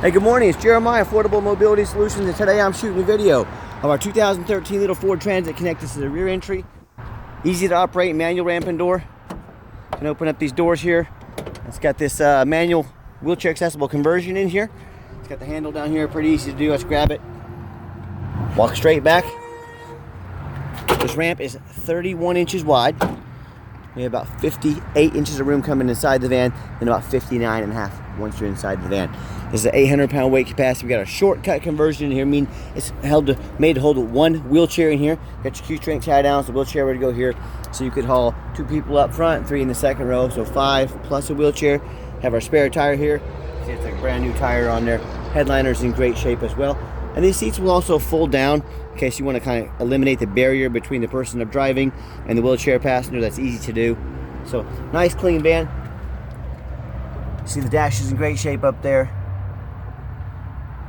Hey, good morning. It's Jeremiah, Affordable Mobility Solutions, and today I'm shooting a video of our 2013 little Ford Transit connected to the rear entry. Easy to operate, manual ramp and door. You can open up these doors here. It's got this manual wheelchair accessible conversion in here. It's got the handle down here, pretty easy to do. Let's grab it. Walk straight back. This ramp is 31 inches wide. We have about 58 inches of room coming inside the van, and about 59 and a half once you're inside the van. This is an 800-pound weight capacity. We got a shortcut conversion in here, meaning it's made to hold one wheelchair in here. Got your Q-string tie down, so the wheelchair ready to go here. So you could haul 2 people up front, 3 in the second row, so 5 plus a wheelchair. Have our spare tire here. See, it's like a brand new tire on there. Headliner's in great shape as well. And these seats will also fold down in case you want to kind of eliminate the barrier between the person of driving and the wheelchair passenger. That's easy to do. So nice clean van. See, the dash is in great shape up there.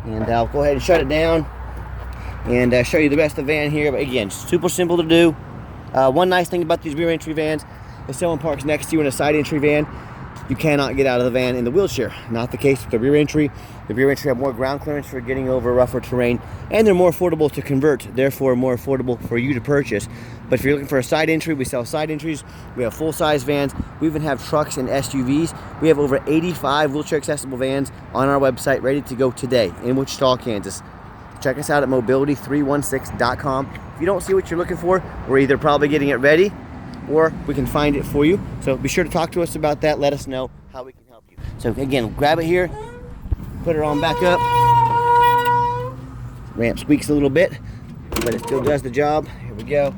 And I'll go ahead and shut it down and show you the rest of the van here. But again, super simple to do. One nice thing about these rear entry vans, if someone parks next to you in a side entry van, you cannot get out of the van in the wheelchair. Not the case with the rear entry. The rear entry have more ground clearance for getting over rougher terrain, and they're more affordable to convert, therefore more affordable for you to purchase. But if you're looking for a side entry, we sell side entries. We have full-size vans. We even have trucks and SUVs. We have over 85 wheelchair accessible vans on our website ready to go today in Wichita, Kansas. Check us out at mobility316.com. If you don't see what you're looking for, we're either probably getting it ready or we can find it for you. So be sure to talk to us about that. Let us know how we can help you. So again, grab it here, put it on back up. Ramp squeaks a little bit, but it still does the job. Here we go.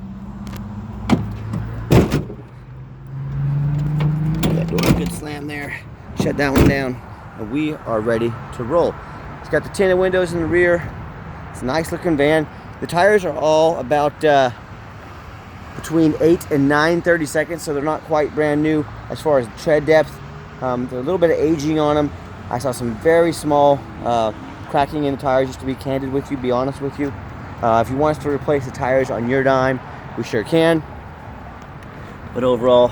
That door, good slam there. Shut that one down, and we are ready to roll. It's got the tinted windows in the rear. It's a nice looking van. The tires are all about between 8 and 9/32, so they're not quite brand new as far as tread depth. There's a little bit of aging on them. I saw some very small cracking in the tires, just to be candid with you, be honest with you. If you want us to replace the tires on your dime, we sure can. But overall,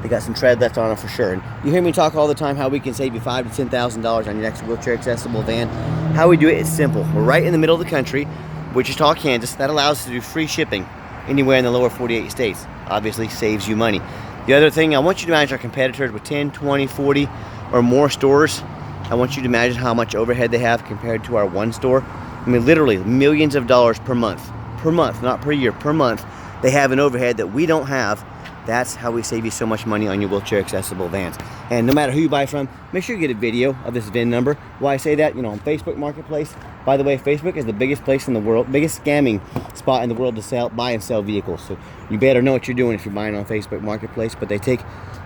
they got some tread left on them for sure. And you hear me talk all the time how we can save you $5,000 to $10,000 on your next wheelchair accessible van. How we do it is simple. We're right in the middle of the country, Wichita, Kansas. That allows us to do free shipping anywhere in the lower 48 states. Obviously saves you money. The other thing, I want you to imagine our competitors with 10, 20, 40 or more stores. I want you to imagine how much overhead they have compared to our one store. I mean, literally millions of dollars per month, not per year, per month. They have an overhead that we don't have. That's how we save you so much money on your wheelchair accessible vans. And no matter who you buy from, make sure you get a video of this VIN number. Why I say that, on Facebook Marketplace. By the way, Facebook is the biggest place in the world, biggest scamming spot in the world to buy and sell vehicles. So you better know what you're doing if you're buying on Facebook Marketplace. But they take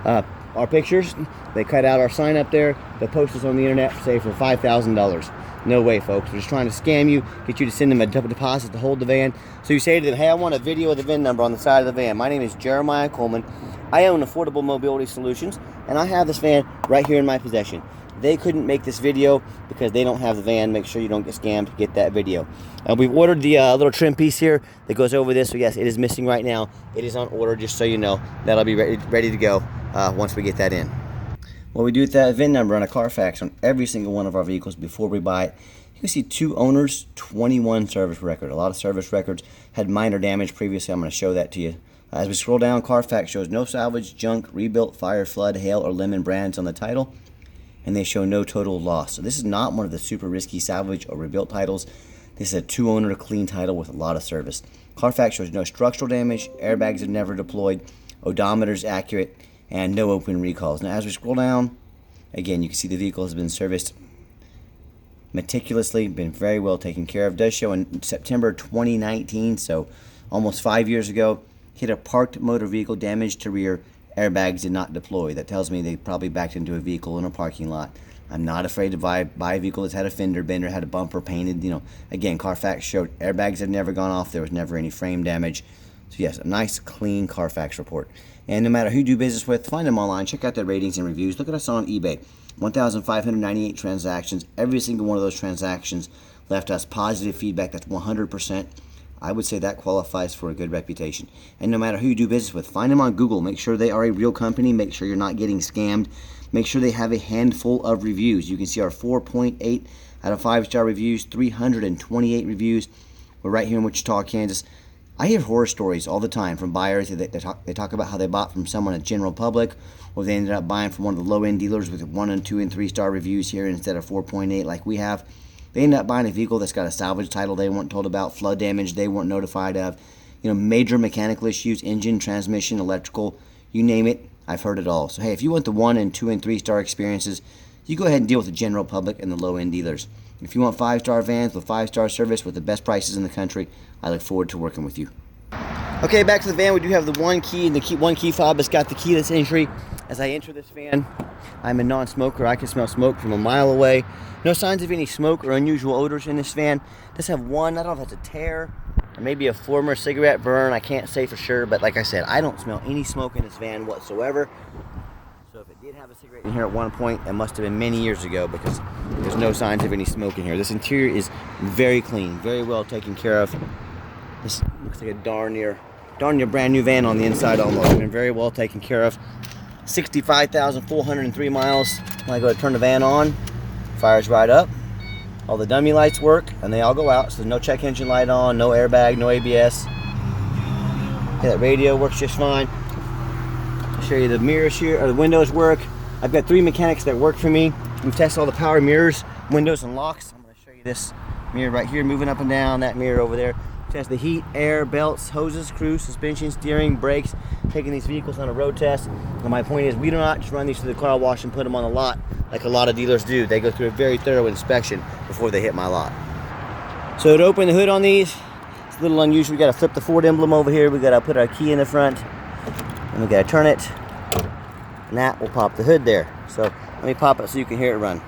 our pictures, they cut out our sign up there, they post us on the internet, say for $5,000. No way, folks. They're just trying to scam you, get you to send them a deposit to hold the van. So you say to them, hey, I want a video of the VIN number on the side of the van. My name is Jeremiah Coleman. I own Affordable Mobility Solutions, and I have this van right here in my possession. They couldn't make this video because they don't have the van. Make sure you don't get scammed. Get that video. We've ordered the little trim piece here that goes over this. So yes, it is missing right now. It is on order, just so you know. That'll be ready to go once we get that in. What we do with that VIN number on a Carfax on every single one of our vehicles before we buy it, you can see 2 owners, 21 service record. A lot of service records had minor damage previously. I'm going to show that to you. As we scroll down, Carfax shows no salvage, junk, rebuilt, fire, flood, hail, or lemon brands on the title, and they show no total loss. So this is not one of the super risky salvage or rebuilt titles. This is a 2-owner clean title with a lot of service. Carfax shows no structural damage, airbags have never deployed, odometer's accurate, and no open recalls. Now as we scroll down, again, you can see the vehicle has been serviced meticulously, been very well taken care of. It does show in September 2019, so almost 5 years ago, hit a parked motor vehicle, damage to rear, airbags did not deploy. That tells me they probably backed into a vehicle in a parking lot. I'm not afraid to buy a vehicle that's had a fender bender, had a bumper painted. Again, Carfax showed airbags have never gone off. There was never any frame damage. So yes, a nice, clean Carfax report. And no matter who you do business with, find them online. Check out their ratings and reviews. Look at us on eBay. 1,598 transactions. Every single one of those transactions left us positive feedback. That's 100%. I would say that qualifies for a good reputation. And no matter who you do business with, find them on Google. Make sure they are a real company. Make sure you're not getting scammed. Make sure they have a handful of reviews. You can see our 4.8 out of 5-star reviews, 328 reviews. We're right here in Wichita, Kansas. I hear horror stories all the time from buyers. They talk about how they bought from someone at General Public, or they ended up buying from one of the low-end dealers with 1 and 2 and 3-star reviews here instead of 4.8 like we have. They end up buying a vehicle that's got a salvage title they weren't told about, flood damage they weren't notified of, major mechanical issues, engine, transmission, electrical, you name it. I've heard it all. So hey, if you want the 1 and 2 and 3-star experiences, you go ahead and deal with the General Public and the low-end dealers. If you want 5-star vans with 5-star service with the best prices in the country, I look forward to working with you. Okay, back to the van. We do have the one key, and the one key fob has got the keyless entry. As I enter this van, I'm a non-smoker. I can smell smoke from a mile away. No signs of any smoke or unusual odors in this van. It does have one, I don't know if it's a tear or maybe a former cigarette burn. I can't say for sure, but like I said, I don't smell any smoke in this van whatsoever. So if it did have a cigarette in here at one point, it must have been many years ago, because there's no signs of any smoke in here. This interior is very clean, very well taken care of. This looks like a darn near brand new van on the inside almost. Been very well taken care of. 65,403 miles. When I go to turn the van on, fires right up. All the dummy lights work and they all go out. So there's no check engine light on, no airbag, no ABS. Okay, that radio works just fine. I'll show you the mirrors here, or the windows work. I've got 3 mechanics that work for me. We've tested all the power mirrors, windows, and locks. I'm going to show you this mirror right here moving up and down, that mirror over there. Test the heat, air, belts, hoses, cruise, suspension, steering, brakes, taking these vehicles on a road test. And my point is, we do not just run these through the car wash and put them on the lot like a lot of dealers do. They go through a very thorough inspection before they hit my lot. So to open the hood on these, it's a little unusual. We got to flip the Ford emblem over here. We got to put our key in the front, and we got to turn it, and that will pop the hood there. So let me pop it so you can hear it run.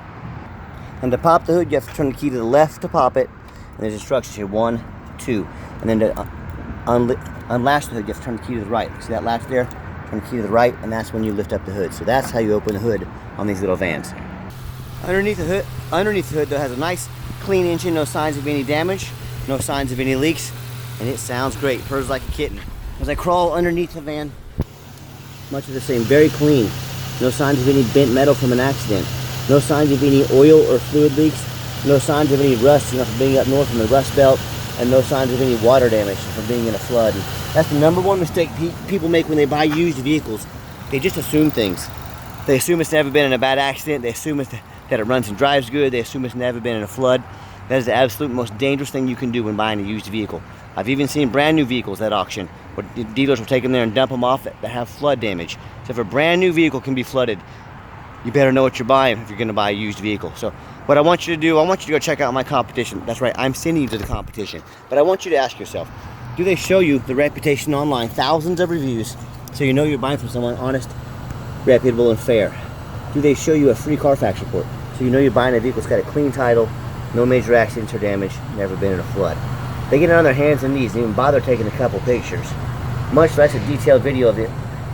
And to pop the hood, you have to turn the key to the left to pop it, and there's instructions here: 1, 2, and then to unlatch the hood, you have to turn the key to the right. See that latch there? Turn the key to the right, and that's when you lift up the hood. So that's how you open the hood on these little vans. Underneath the hood, though, has a nice clean engine, no signs of any damage, no signs of any leaks, and it sounds great. Purrs like a kitten. As I crawl underneath the van, much of the same, very clean. No signs of any bent metal from an accident. No signs of any oil or fluid leaks. No signs of any rust, from being up north in the rust belt. And no signs of any water damage from being in a flood. And that's the number one mistake people make when they buy used vehicles. They just assume things. They assume it's never been in a bad accident. They assume that it runs and drives good. They assume it's never been in a flood. That is the absolute most dangerous thing you can do when buying a used vehicle. I've even seen brand new vehicles at auction where dealers will take them there and dump them off that have flood damage. So if a brand new vehicle can be flooded, you better know what you're buying if you're going to buy a used vehicle. So what I want you to do, I want you to go check out my competition. That's right, I'm sending you to the competition. But I want you to ask yourself, do they show you the reputation online, thousands of reviews, so you know you're buying from someone honest, reputable, and fair? Do they show you a free Carfax report, so you know you're buying a vehicle that's got a clean title, no major accidents or damage, never been in a flood? They get it on their hands and knees and even bother taking a couple pictures, much less a detailed video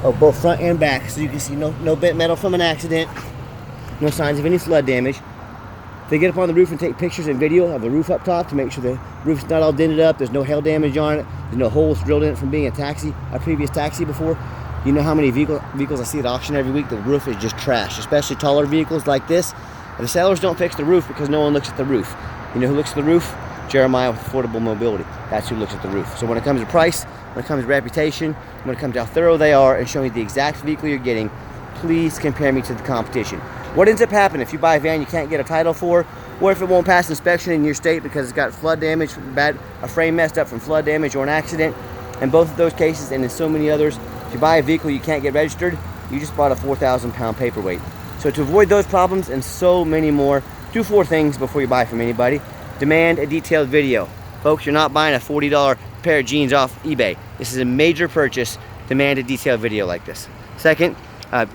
of both front and back, so you can see no bent metal from an accident, no signs of any flood damage. They get up on the roof and take pictures and video of the roof up top to make sure the roof's not all dented up, there's no hail damage on it, there's no holes drilled in it from being a previous taxi before. You know how many vehicles I see at auction every week, the roof is just trash, especially taller vehicles like this. And the sellers don't fix the roof because no one looks at the roof. You know who looks at the roof? Jeremiah with Affordable Mobility. That's who looks at the roof. So when it comes to price, when it comes to reputation, when it comes to how thorough they are and showing you the exact vehicle you're getting, please compare me to the competition. What ends up happening if you buy a van you can't get a title for, or if it won't pass inspection in your state because it's got flood damage, a frame messed up from flood damage or an accident? In both of those cases, and in so many others, if you buy a vehicle you can't get registered, you just bought a 4,000 pound paperweight. So to avoid those problems and so many more, do 4 things before you buy from anybody. Demand a detailed video. Folks, you're not buying a $40 pair of jeans off eBay. This is a major purchase. Demand a detailed video like this. Second,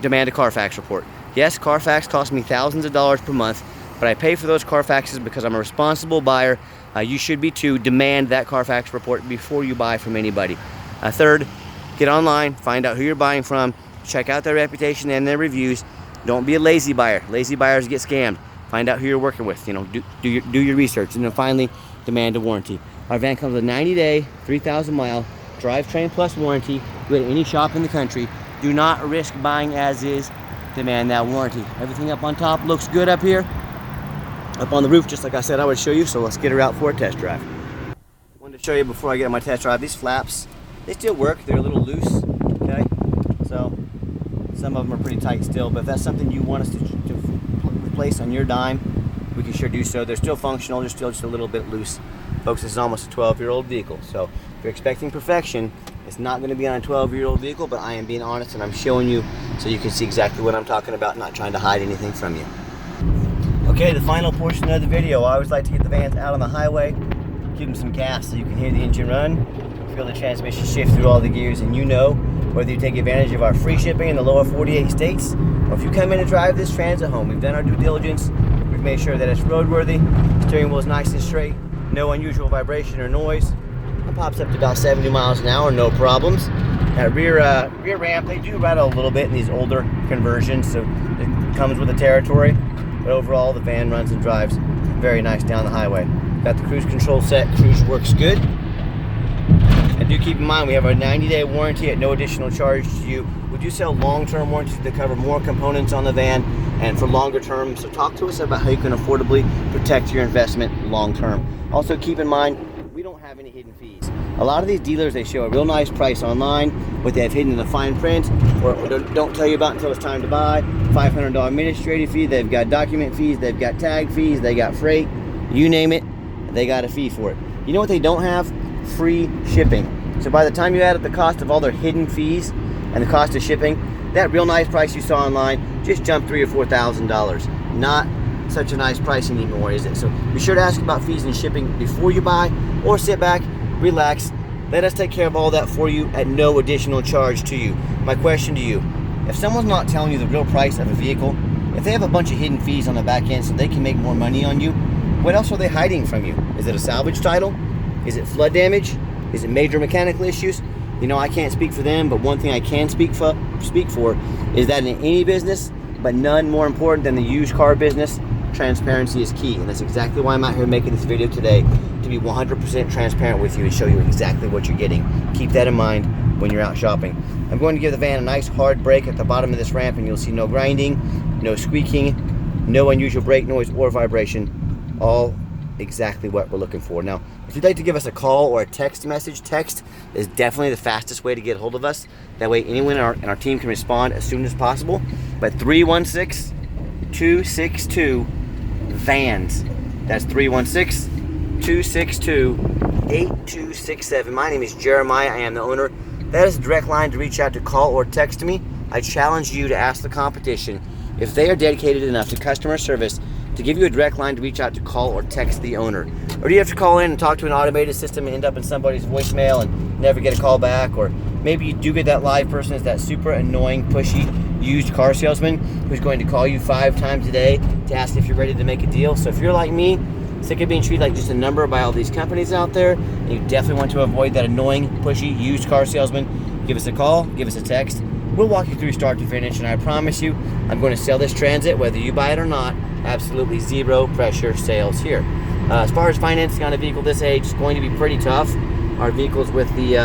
demand a Carfax report. Yes, Carfax costs me thousands of dollars per month, but I pay for those Carfaxes because I'm a responsible buyer. You should be too. Demand that Carfax report before you buy from anybody. Third, get online, find out who you're buying from, check out their reputation and their reviews. Don't be a lazy buyer. Lazy buyers get scammed. Find out who you're working with. You know, do your research, and then finally demand a warranty. Our van comes with a 90-day, 3,000-mile drivetrain plus warranty. Go to any shop in the country. Do not risk buying as is. Demand that warranty. Everything up on top looks good up here. Up on the roof, just like I said I would show you. So let's get her out for a test drive. I wanted to show you before I get on my test drive. These flaps, they still work. They're a little loose. Okay, so some of them are pretty tight still. But if that's something you want us to replace on your dime, we can sure do so. They're still functional. They're still just a little bit loose. Folks, this is almost a 12-year-old vehicle. So if you're expecting perfection, it's not going to be on a 12-year-old vehicle, but I am being honest and I'm showing you so you can see exactly what I'm talking about, not trying to hide anything from you. Okay, the final portion of the video. I always like to get the vans out on the highway, give them some gas so you can hear the engine run, feel the transmission shift through all the gears, and you know whether you take advantage of our free shipping in the lower 48 states, or if you come in and drive this Transit home. We've done our due diligence. We've made sure that it's roadworthy, steering wheel is nice and straight, no unusual vibration or noise. It pops up to about 70 miles an hour, no problems. That rear ramp, they do rattle a little bit in these older conversions, so it comes with the territory. But overall, the van runs and drives very nice down the highway. Got the cruise control set. Cruise works good. And do keep in mind, we have a 90-day warranty at no additional charge to you. We do sell long-term warranties that cover more components on the van and for longer term. So talk to us about how you can affordably protect your investment long-term. Also keep in mind, we don't have any hidden fees. A lot of these dealers, they show a real nice price online, what they have hidden in the fine print, or don't tell you about until it's time to buy. $500 administrative fee, they've got document fees, they've got tag fees, they got freight, you name it, they got a fee for it. You know what they don't have? Free shipping. So by the time you add up the cost of all their hidden fees and the cost of shipping, that real nice price you saw online just jumped $3,000 or $4,000. Not such a nice price anymore, is it? So be sure to ask about fees and shipping before you buy, or sit back, relax, let us take care of all that for you at no additional charge to you. My question to you, if someone's not telling you the real price of a vehicle, if they have a bunch of hidden fees on the back end so they can make more money on you, what else are they hiding from you? Is it a salvage title? Is it flood damage? Is it major mechanical issues? You know, I can't speak for them, but one thing I can speak for is that in any business, but none more important than the used car business, transparency is key. And that's exactly why I'm out here making this video today, to be 100% transparent with you and show you exactly what you're getting. Keep that in mind when you're out shopping. I'm going to give the van a nice hard brake at the bottom of this ramp, and you'll see no grinding, no squeaking, no unusual brake noise or vibration. All exactly what we're looking for. Now, if you'd like to give us a call or a text message, text is definitely the fastest way to get a hold of us. That way anyone in our team can respond as soon as possible. But 316-262-VANS. That's 316-262-8267. My name is Jeremiah. I am the owner. That is a direct line to reach out, to call or text me. I challenge you to ask the competition if they are dedicated enough to customer service to give you a direct line to reach out, to call or text the owner. Or do you have to call in and talk to an automated system and end up in somebody's voicemail and never get a call back? Or maybe you do get that live person, is that super annoying, pushy used car salesman who's going to call you 5 times a day to ask if you're ready to make a deal. So if you're like me, sick of being treated like just a number by all these companies out there, and you definitely want to avoid that annoying, pushy used car salesman, give us a call, give us a text. We'll walk you through start to finish, and I promise you, I'm going to sell this Transit whether you buy it or not. Absolutely zero pressure sales here. As far as financing on a vehicle this age, it's going to be pretty tough. Our vehicles with the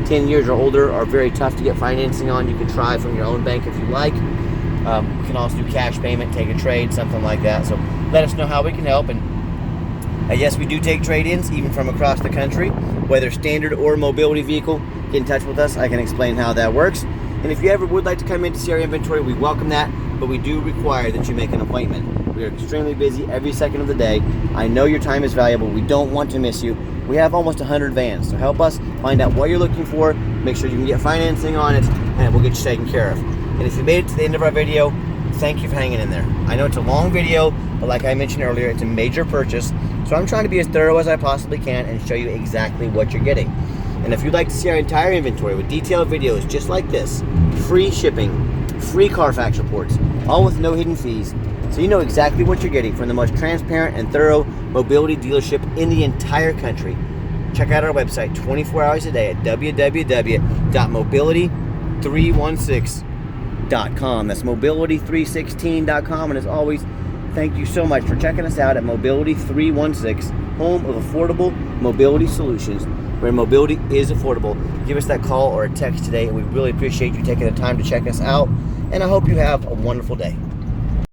10 years or older are very tough to get financing on. You can try from your own bank if you like. We can also do cash payment, take a trade, something like that. So let us know how we can help. And yes, we do take trade-ins even from across the country, whether standard or mobility vehicle. Get in touch with us. I can explain how that works. And if you ever would like to come in to see our inventory, we welcome that, but we do require that you make an appointment. We are extremely busy every second of the day. I know your time is valuable. We don't want to miss you. We have almost 100 vans, so help us find out what you're looking for, make sure you can get financing on it, and we'll get you taken care of. And if you made it to the end of our video, thank you for hanging in there. I know it's a long video, but like I mentioned earlier, it's a major purchase, so I'm trying to be as thorough as I possibly can and show you exactly what you're getting. And if you'd like to see our entire inventory with detailed videos just like this, free shipping, free Carfax reports, all with no hidden fees, so you know exactly what you're getting from the most transparent and thorough mobility dealership in the entire country, check out our website 24 hours a day at www.mobility316.com. That's mobility316.com. And as always, thank you so much for checking us out at Mobility 316, home of affordable mobility solutions, where mobility is affordable. Give us that call or a text today, and we really appreciate you taking the time to check us out, and I hope you have a wonderful day.